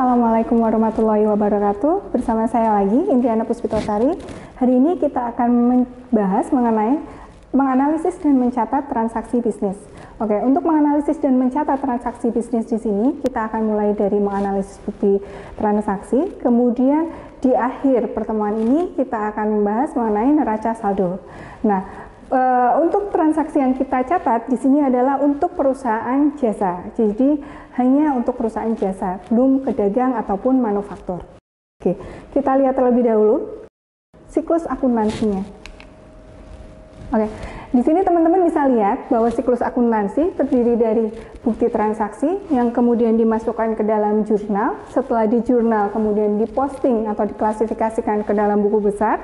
Assalamualaikum warahmatullahi wabarakatuh. Bersama saya lagi, Indriana Puspitosari. Hari ini kita akan membahas mengenai menganalisis dan mencatat transaksi bisnis. Oke, untuk menganalisis dan mencatat transaksi bisnis di sini, kita akan mulai dari menganalisis bukti transaksi. Kemudian di akhir pertemuan ini, kita akan membahas mengenai neraca saldo. Nah, untuk transaksi yang kita catat di sini adalah untuk perusahaan jasa. Jadi hanya untuk perusahaan jasa, belum pedagang ataupun manufaktur. Oke, kita lihat terlebih dahulu siklus akuntansinya. Oke, di sini teman-teman bisa lihat bahwa siklus akuntansi terdiri dari bukti transaksi yang kemudian dimasukkan ke dalam jurnal. Setelah di jurnal kemudian diposting atau diklasifikasikan ke dalam buku besar.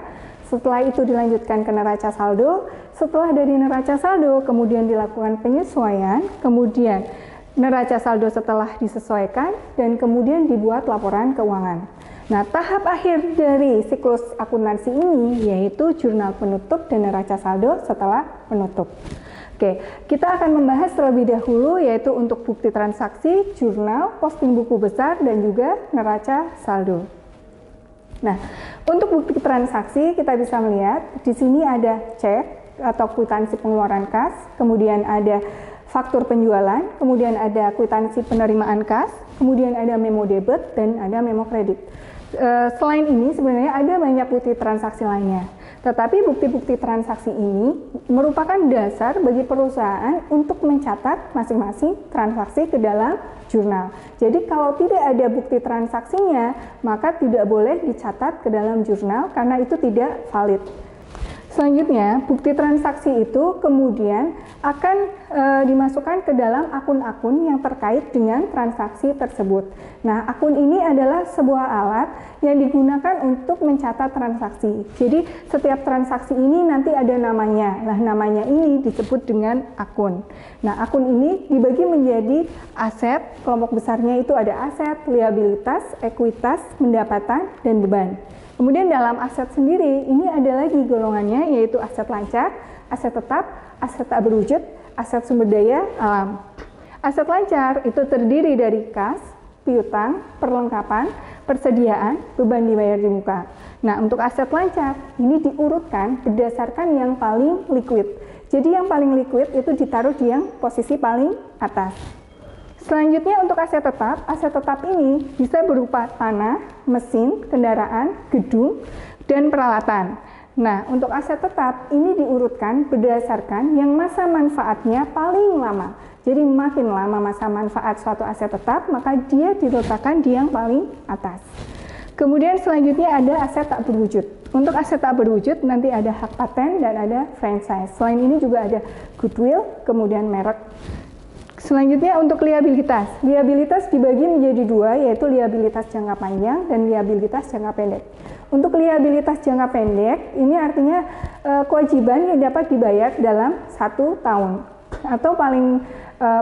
Setelah itu dilanjutkan ke neraca saldo. Setelah dari neraca saldo kemudian dilakukan penyesuaian, kemudian neraca saldo setelah disesuaikan dan kemudian dibuat laporan keuangan. Nah, tahap akhir dari siklus akuntansi ini yaitu jurnal penutup dan neraca saldo setelah penutup. Oke, kita akan membahas terlebih dahulu yaitu untuk bukti transaksi, jurnal, posting buku besar dan juga neraca saldo. Nah, untuk bukti transaksi kita bisa melihat di sini ada cek atau kwitansi pengeluaran kas, kemudian ada faktur penjualan, kemudian ada kwitansi penerimaan kas, kemudian ada memo debit dan ada memo kredit. Selain ini sebenarnya ada banyak bukti transaksi lainnya. Tetapi bukti-bukti transaksi ini merupakan dasar bagi perusahaan untuk mencatat masing-masing transaksi ke dalam jurnal. Jadi kalau tidak ada bukti transaksinya, maka tidak boleh dicatat ke dalam jurnal karena itu tidak valid. Selanjutnya, bukti transaksi itu kemudian akan dimasukkan ke dalam akun-akun yang terkait dengan transaksi tersebut. Nah, akun ini adalah sebuah alat yang digunakan untuk mencatat transaksi. Jadi, setiap transaksi ini nanti ada namanya. Nah, namanya ini disebut dengan akun. Nah, akun ini dibagi menjadi aset, kelompok besarnya itu ada aset, liabilitas, ekuitas, pendapatan, dan beban. Kemudian dalam aset sendiri, ini ada lagi golongannya yaitu aset lancar, aset tetap, aset tak berwujud, aset sumber daya alam. Aset lancar itu terdiri dari kas, piutang, perlengkapan, persediaan, beban dibayar di muka. Nah, untuk aset lancar, ini diurutkan berdasarkan yang paling liquid. Jadi yang paling liquid itu ditaruh di yang posisi paling atas. Selanjutnya untuk aset tetap ini bisa berupa tanah, mesin, kendaraan, gedung, dan peralatan. Nah, untuk aset tetap ini diurutkan berdasarkan yang masa manfaatnya paling lama. Jadi makin lama masa manfaat suatu aset tetap, maka dia diletakkan di yang paling atas. Kemudian selanjutnya ada aset tak berwujud. Untuk aset tak berwujud nanti ada hak paten dan ada franchise. Selain ini juga ada goodwill, kemudian merek. Selanjutnya untuk liabilitas. Liabilitas dibagi menjadi dua, yaitu liabilitas jangka panjang dan liabilitas jangka pendek. Untuk liabilitas jangka pendek, ini artinya kewajiban yang dapat dibayar dalam 1 tahun atau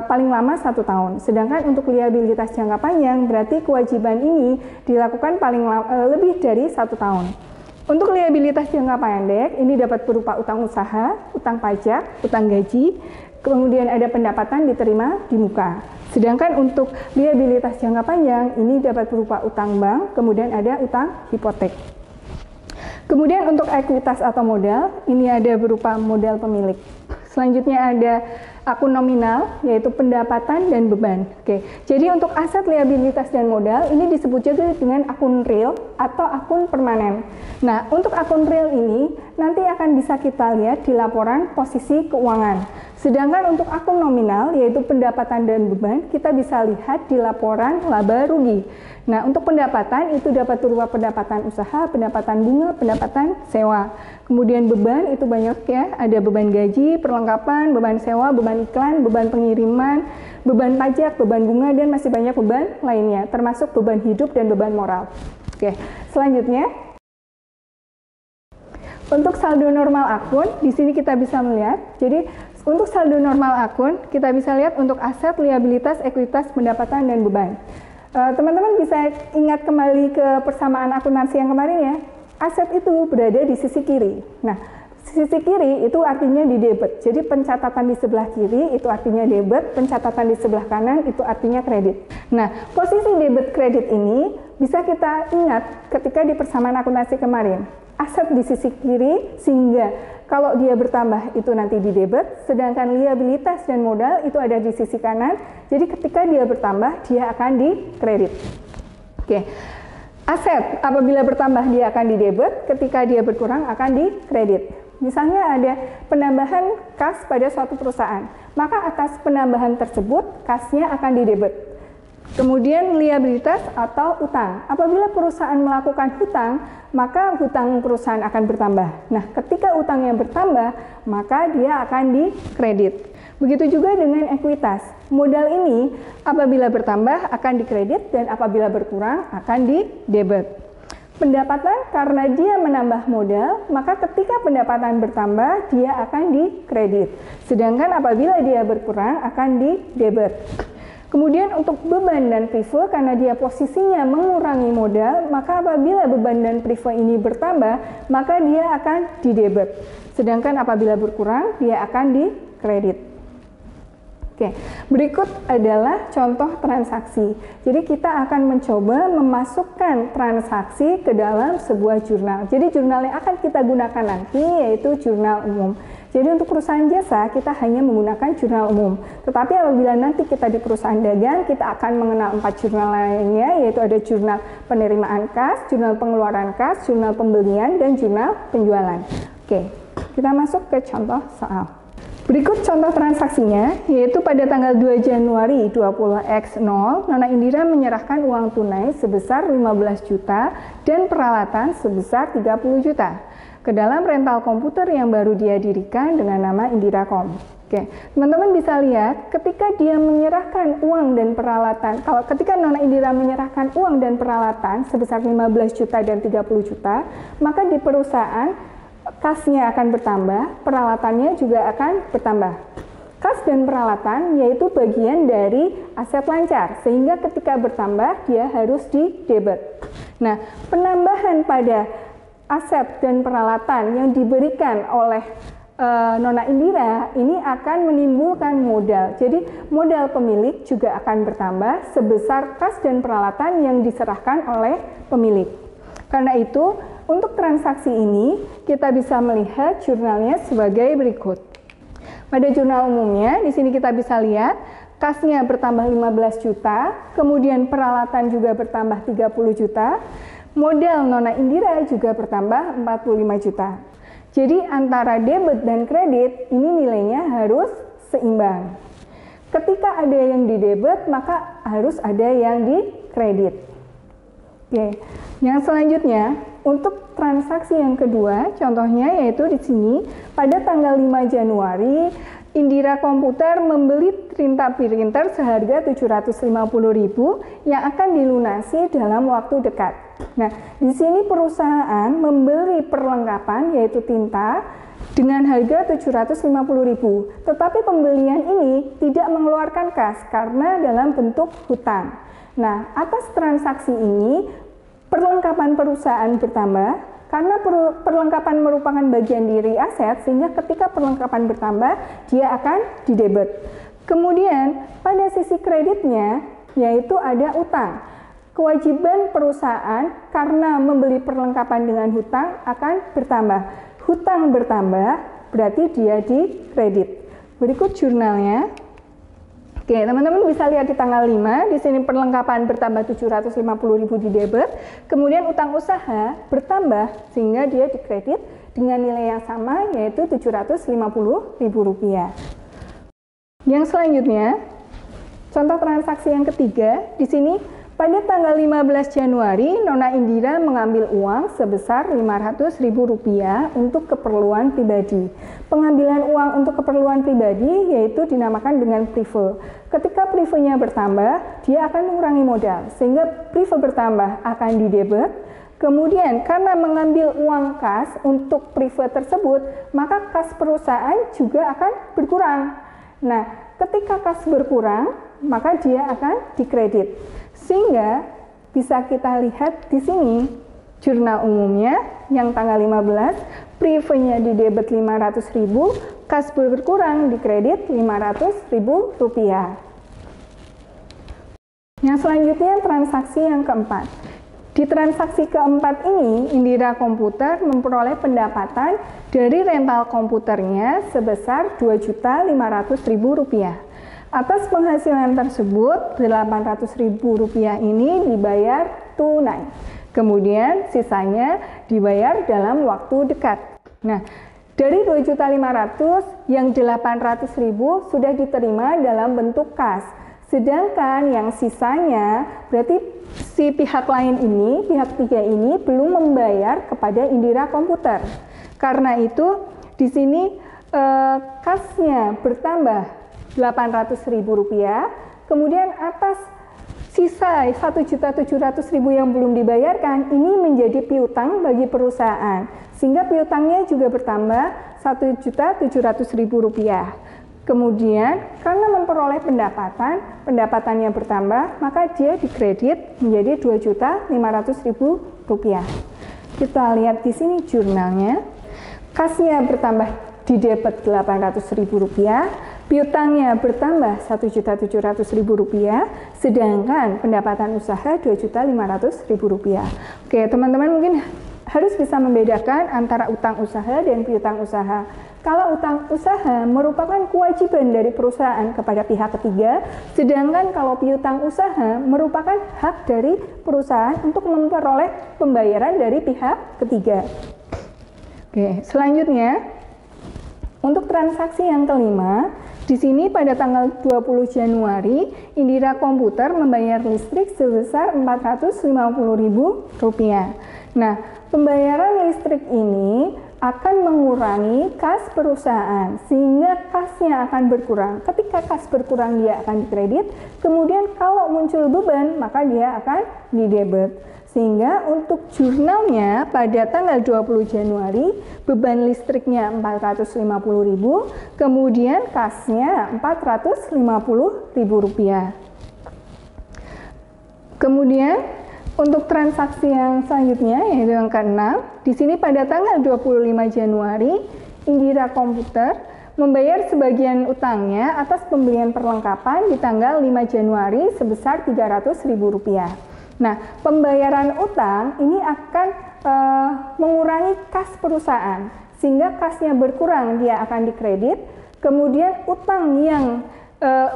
paling lama 1 tahun. Sedangkan untuk liabilitas jangka panjang, berarti kewajiban ini dilakukan lebih dari 1 tahun. Untuk liabilitas jangka pendek, ini dapat berupa utang usaha, utang pajak, utang gaji, kemudian ada pendapatan diterima di muka. Sedangkan untuk liabilitas jangka panjang ini dapat berupa utang bank, kemudian ada utang hipotek. Kemudian untuk ekuitas atau modal, ini ada berupa modal pemilik. Selanjutnya ada akun nominal, yaitu pendapatan dan beban. Oke, jadi untuk aset, liabilitas, dan modal ini disebut juga dengan akun real atau akun permanen. Nah, untuk akun real ini nanti akan bisa kita lihat di laporan posisi keuangan. Sedangkan untuk akun nominal, yaitu pendapatan dan beban, kita bisa lihat di laporan laba rugi. Nah, untuk pendapatan itu dapat berupa pendapatan usaha, pendapatan bunga, pendapatan sewa. Kemudian beban itu banyak ya, ada beban gaji, perlengkapan, beban sewa, beban iklan, beban pengiriman, beban pajak, beban bunga, dan masih banyak beban lainnya, termasuk beban hidup dan beban moral. Oke, selanjutnya untuk saldo normal akun, di sini kita bisa melihat, jadi untuk saldo normal akun, kita bisa lihat untuk aset, liabilitas, ekuitas, pendapatan, dan beban. Teman-teman bisa ingat kembali ke persamaan akuntansi yang kemarin ya, aset itu berada di sisi kiri. Nah, sisi kiri itu artinya di debit. Jadi pencatatan di sebelah kiri itu artinya debit, pencatatan di sebelah kanan itu artinya kredit. Nah, posisi debit kredit ini bisa kita ingat ketika di persamaan akuntansi kemarin. Aset di sisi kiri sehingga kalau dia bertambah itu nanti di debit, sedangkan liabilitas dan modal itu ada di sisi kanan. Jadi ketika dia bertambah dia akan di kredit. Oke. Aset apabila bertambah dia akan di debit, ketika dia berkurang akan di kredit. Misalnya ada penambahan kas pada suatu perusahaan, maka atas penambahan tersebut kasnya akan di debit. Kemudian liabilitas atau utang. Apabila perusahaan melakukan hutang, maka hutang perusahaan akan bertambah. Nah, ketika utangnya bertambah, maka dia akan di kredit. Begitu juga dengan ekuitas. Modal ini apabila bertambah akan di kredit dan apabila berkurang akan di debit. Pendapatan karena dia menambah modal, maka ketika pendapatan bertambah dia akan di kredit. Sedangkan apabila dia berkurang akan di debit. Kemudian untuk beban dan prive karena dia posisinya mengurangi modal, maka apabila beban dan prive ini bertambah, maka dia akan di debit. Sedangkan apabila berkurang dia akan di kredit. Oke, berikut adalah contoh transaksi. Jadi kita akan mencoba memasukkan transaksi ke dalam sebuah jurnal. Jadi jurnal yang akan kita gunakan nanti yaitu jurnal umum. Jadi untuk perusahaan jasa kita hanya menggunakan jurnal umum. Tetapi apabila nanti kita di perusahaan dagang, kita akan mengenal 4 jurnal lainnya, yaitu ada jurnal penerimaan kas, jurnal pengeluaran kas, jurnal pembelian, dan jurnal penjualan. Oke, kita masuk ke contoh soal. Berikut contoh transaksinya, yaitu pada tanggal 2 Januari 20X0, Nona Indira menyerahkan uang tunai sebesar 15 juta dan peralatan sebesar 30 juta ke dalam rental komputer yang baru dia dirikan dengan nama Indiracom. Oke, teman-teman bisa lihat ketika dia menyerahkan uang dan peralatan, kalau ketika Nona Indira menyerahkan uang dan peralatan sebesar 15 juta dan 30 juta, maka di perusahaan kasnya akan bertambah, peralatannya juga akan bertambah. Kas dan peralatan yaitu bagian dari aset lancar, sehingga ketika bertambah dia harus di debit. Nah, penambahan pada aset dan peralatan yang diberikan oleh Nona Indira ini akan menimbulkan modal. Jadi modal pemilik juga akan bertambah sebesar kas dan peralatan yang diserahkan oleh pemilik. Karena itu, untuk transaksi ini, kita bisa melihat jurnalnya sebagai berikut. Pada jurnal umumnya, di sini kita bisa lihat, kasnya bertambah 15 juta, kemudian peralatan juga bertambah 30 juta, modal Nona Indira juga bertambah 45 juta. Jadi antara debit dan kredit, ini nilainya harus seimbang. Ketika ada yang di debit, maka harus ada yang di kredit. Oke, yang selanjutnya untuk transaksi yang kedua, contohnya yaitu di sini pada tanggal 5 Januari Indira Komputer membeli tinta printer seharga 750.000 yang akan dilunasi dalam waktu dekat. Nah, di sini perusahaan membeli perlengkapan yaitu tinta dengan harga 750.000. Tetapi pembelian ini tidak mengeluarkan kas karena dalam bentuk hutang. Nah, atas transaksi ini, perlengkapan perusahaan bertambah, karena perlengkapan merupakan bagian dari aset, sehingga ketika perlengkapan bertambah, dia akan di debit. Kemudian, pada sisi kreditnya, yaitu ada utang. Kewajiban perusahaan karena membeli perlengkapan dengan hutang akan bertambah. Hutang bertambah, berarti dia di kredit. Berikut jurnalnya. Oke, teman-teman bisa lihat di tanggal 5, di sini perlengkapan bertambah 750.000 di debit, kemudian utang usaha bertambah sehingga dia dikredit dengan nilai yang sama yaitu Rp750.000. Yang selanjutnya, contoh transaksi yang ketiga, di sini pada tanggal 15 Januari, Nona Indira mengambil uang sebesar Rp500.000 untuk keperluan pribadi. Pengambilan uang untuk keperluan pribadi yaitu dinamakan dengan prive. Ketika privenya bertambah, dia akan mengurangi modal, sehingga prive bertambah akan di debit. Kemudian karena mengambil uang kas untuk prive tersebut, maka kas perusahaan juga akan berkurang. Nah, ketika kas berkurang, maka dia akan dikredit. Sehingga bisa kita lihat di sini jurnal umumnya yang tanggal 15, privenya di debit 500.000, kas berkurang di kredit Rp500.000. Yang selanjutnya transaksi yang keempat. Di transaksi keempat ini, Indira Komputer memperoleh pendapatan dari rental komputernya sebesar Rp2.500.000. Atas penghasilan tersebut, Rp800.000 ini dibayar tunai. Kemudian sisanya dibayar dalam waktu dekat. Nah, dari Rp2.500.000 yang Rp800.000 sudah diterima dalam bentuk kas. Sedangkan yang sisanya berarti si pihak lain ini, pihak ketiga ini belum membayar kepada Indira Komputer. Karena itu di sini kasnya bertambah Rp800.000, kemudian atas sisa Rp1.700.000 yang belum dibayarkan ini menjadi piutang bagi perusahaan, sehingga piutangnya juga bertambah Rp1.700.000. Kemudian karena memperoleh pendapatannya bertambah, maka dia dikredit menjadi Rp2.500.000. Kita lihat di sini jurnalnya, kasnya bertambah di debit Rp800.000, piutangnya bertambah Rp1.700.000, sedangkan pendapatan usaha Rp2.500.000. Oke, teman-teman mungkin harus bisa membedakan antara utang usaha dan piutang usaha. Kalau utang usaha merupakan kewajiban dari perusahaan kepada pihak ketiga, sedangkan kalau piutang usaha merupakan hak dari perusahaan untuk memperoleh pembayaran dari pihak ketiga. Oke, selanjutnya untuk transaksi yang kelima, di sini pada tanggal 20 Januari, Indira Komputer membayar listrik sebesar Rp450.000. Nah, pembayaran listrik ini akan mengurangi kas perusahaan, sehingga kasnya akan berkurang. Ketika kas berkurang, dia akan dikredit, kemudian kalau muncul beban, maka dia akan didebit. Sehingga untuk jurnalnya pada tanggal 20 Januari, beban listriknya Rp450.000, kemudian kasnya Rp450.000. Kemudian untuk transaksi yang selanjutnya, yaitu yang ke-6, di sini pada tanggal 25 Januari, Indira Komputer membayar sebagian utangnya atas pembelian perlengkapan di tanggal 5 Januari sebesar Rp300.000. Nah, pembayaran utang ini akan mengurangi kas perusahaan, sehingga kasnya berkurang, dia akan dikredit. Kemudian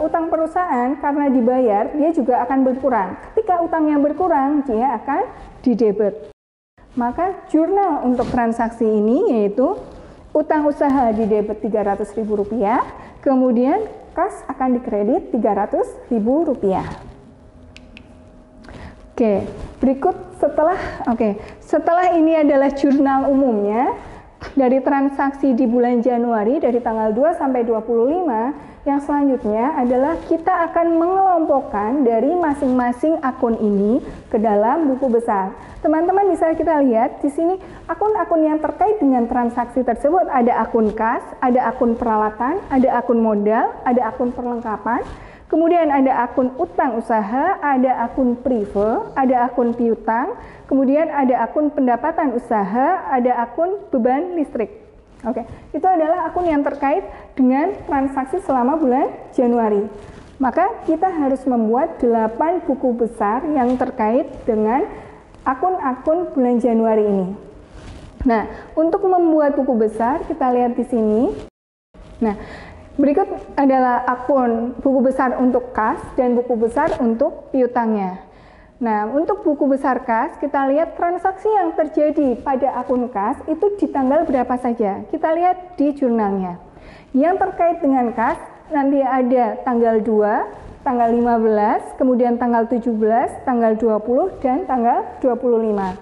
utang perusahaan karena dibayar, dia juga akan berkurang. Ketika utangnya berkurang, dia akan didebit. Maka jurnal untuk transaksi ini yaitu utang usaha didebit Rp300.000, kemudian kas akan dikredit Rp300.000. Oke, berikut setelah ini adalah jurnal umumnya dari transaksi di bulan Januari dari tanggal 2 sampai 25. Yang selanjutnya adalah kita akan mengelompokkan dari masing-masing akun ini ke dalam buku besar. Teman-teman bisa kita lihat di sini akun-akun yang terkait dengan transaksi tersebut, ada akun kas, ada akun peralatan, ada akun modal, ada akun perlengkapan. Kemudian ada akun utang usaha, ada akun prive, ada akun piutang, kemudian ada akun pendapatan usaha, ada akun beban listrik. Oke, itu adalah akun yang terkait dengan transaksi selama bulan Januari. Maka kita harus membuat 8 buku besar yang terkait dengan akun-akun bulan Januari ini. Nah, untuk membuat buku besar, kita lihat di sini. Nah, berikut adalah akun buku besar untuk kas dan buku besar untuk piutangnya. Nah, untuk buku besar kas, kita lihat transaksi yang terjadi pada akun kas itu di tanggal berapa saja. Kita lihat di jurnalnya. Yang terkait dengan kas, nanti ada tanggal 2, tanggal 15, kemudian tanggal 17, tanggal 20, dan tanggal 25.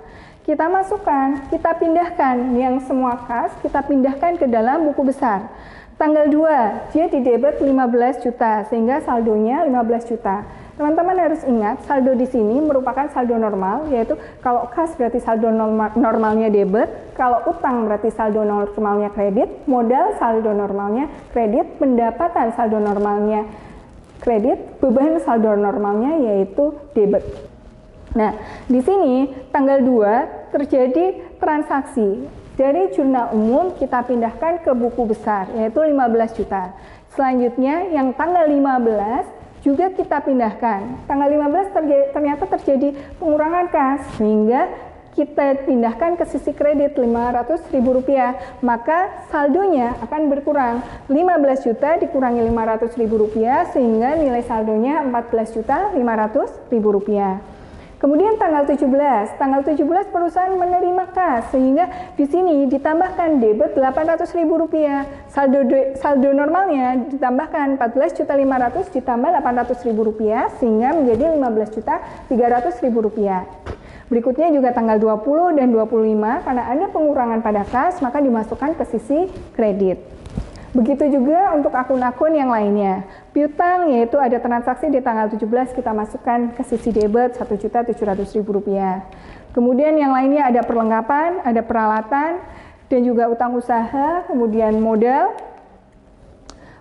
Kita masukkan, kita pindahkan yang semua kas, kita pindahkan ke dalam buku besar. Tanggal 2, dia didebit 15 juta, sehingga saldonya 15 juta. Teman-teman harus ingat, saldo di sini merupakan saldo normal, yaitu kalau kas berarti saldo normalnya debit, kalau utang berarti saldo normalnya kredit, modal saldo normalnya kredit, pendapatan saldo normalnya kredit, beban saldo normalnya yaitu debit. Nah, di sini tanggal 2 terjadi transaksi dari jurnal umum kita pindahkan ke buku besar, yaitu 15 juta. Selanjutnya yang tanggal 15 juga kita pindahkan. Tanggal 15 ternyata terjadi pengurangan kas, sehingga kita pindahkan ke sisi kredit Rp500.000, maka saldonya akan berkurang. 15 juta dikurangi Rp500.000 sehingga nilai saldonya Rp14.500.000. Kemudian tanggal 17 perusahaan menerima kas, sehingga di sini ditambahkan debit Rp800.000. Saldo normalnya ditambahkan Rp14.500.000 ditambah Rp800.000 sehingga menjadi Rp15.300.000. Berikutnya juga tanggal 20 dan 25 karena ada pengurangan pada kas maka dimasukkan ke sisi kredit. Begitu juga untuk akun-akun yang lainnya. Piutang yaitu ada transaksi di tanggal 17 kita masukkan ke sisi debit Rp1.700.000. Kemudian yang lainnya ada perlengkapan, ada peralatan, dan juga utang usaha, kemudian modal.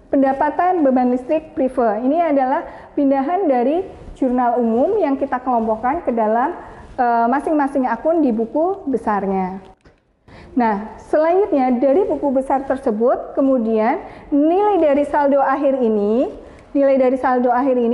Pendapatan beban listrik prive. Ini adalah pindahan dari jurnal umum yang kita kelompokkan ke dalam masing-masing akun di buku besarnya. Nah, selanjutnya dari buku besar tersebut, kemudian nilai dari saldo akhir ini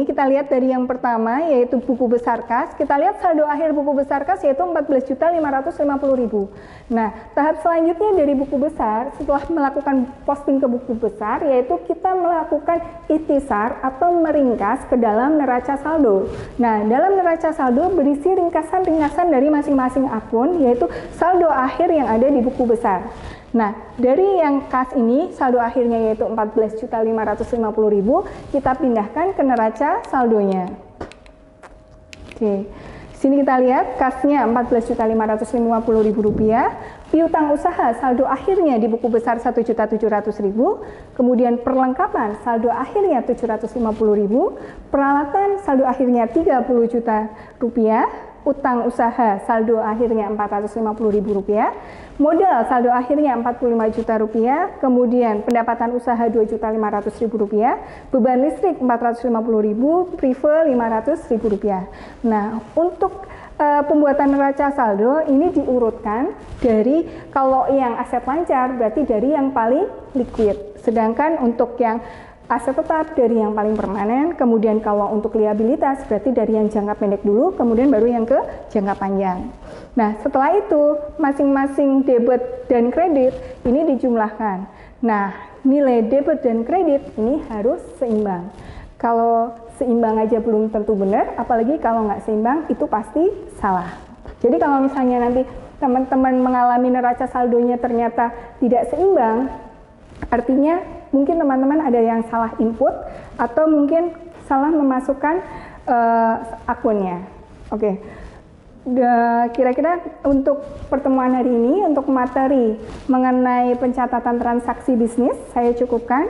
kita lihat dari yang pertama yaitu buku besar kas. Kita lihat saldo akhir buku besar kas yaitu Rp14.550.000. Nah, tahap selanjutnya dari buku besar setelah melakukan posting ke buku besar yaitu kita melakukan ikhtisar atau meringkas ke dalam neraca saldo. Nah, dalam neraca saldo berisi ringkasan-ringkasan dari masing-masing akun yaitu saldo akhir yang ada di buku besar. Nah, dari yang kas ini, saldo akhirnya yaitu Rp14.550.000, kita pindahkan ke neraca saldonya. Oke, sini kita lihat kasnya Rp14.550.000, piutang usaha saldo akhirnya di buku besar Rp1.700.000, kemudian perlengkapan saldo akhirnya Rp750.000, peralatan saldo akhirnya Rp30 juta, utang usaha saldo akhirnya Rp450.000, modal saldo akhirnya Rp45 juta, kemudian pendapatan usaha Rp2.500.000, beban listrik Rp450.000, prive Rp500.000. Nah, untuk pembuatan neraca saldo ini diurutkan dari kalau yang aset lancar berarti dari yang paling liquid, sedangkan untuk yang aset tetap dari yang paling permanen, kemudian kalau untuk liabilitas berarti dari yang jangka pendek dulu, kemudian baru yang ke jangka panjang. Nah, setelah itu masing-masing debit dan kredit ini dijumlahkan. Nah, nilai debit dan kredit ini harus seimbang. Kalau seimbang aja belum tentu benar, apalagi kalau nggak seimbang itu pasti salah. Jadi kalau misalnya nanti teman-teman mengalami neraca saldonya ternyata tidak seimbang, artinya mungkin teman-teman ada yang salah input atau mungkin salah memasukkan akunnya. Oke. Kira-kira untuk pertemuan hari ini, untuk materi mengenai pencatatan transaksi bisnis, saya cukupkan.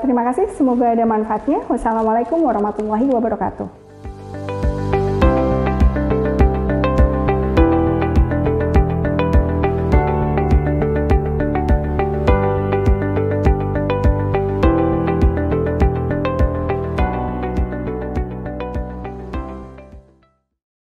Terima kasih, semoga ada manfaatnya. Wassalamualaikum warahmatullahi wabarakatuh.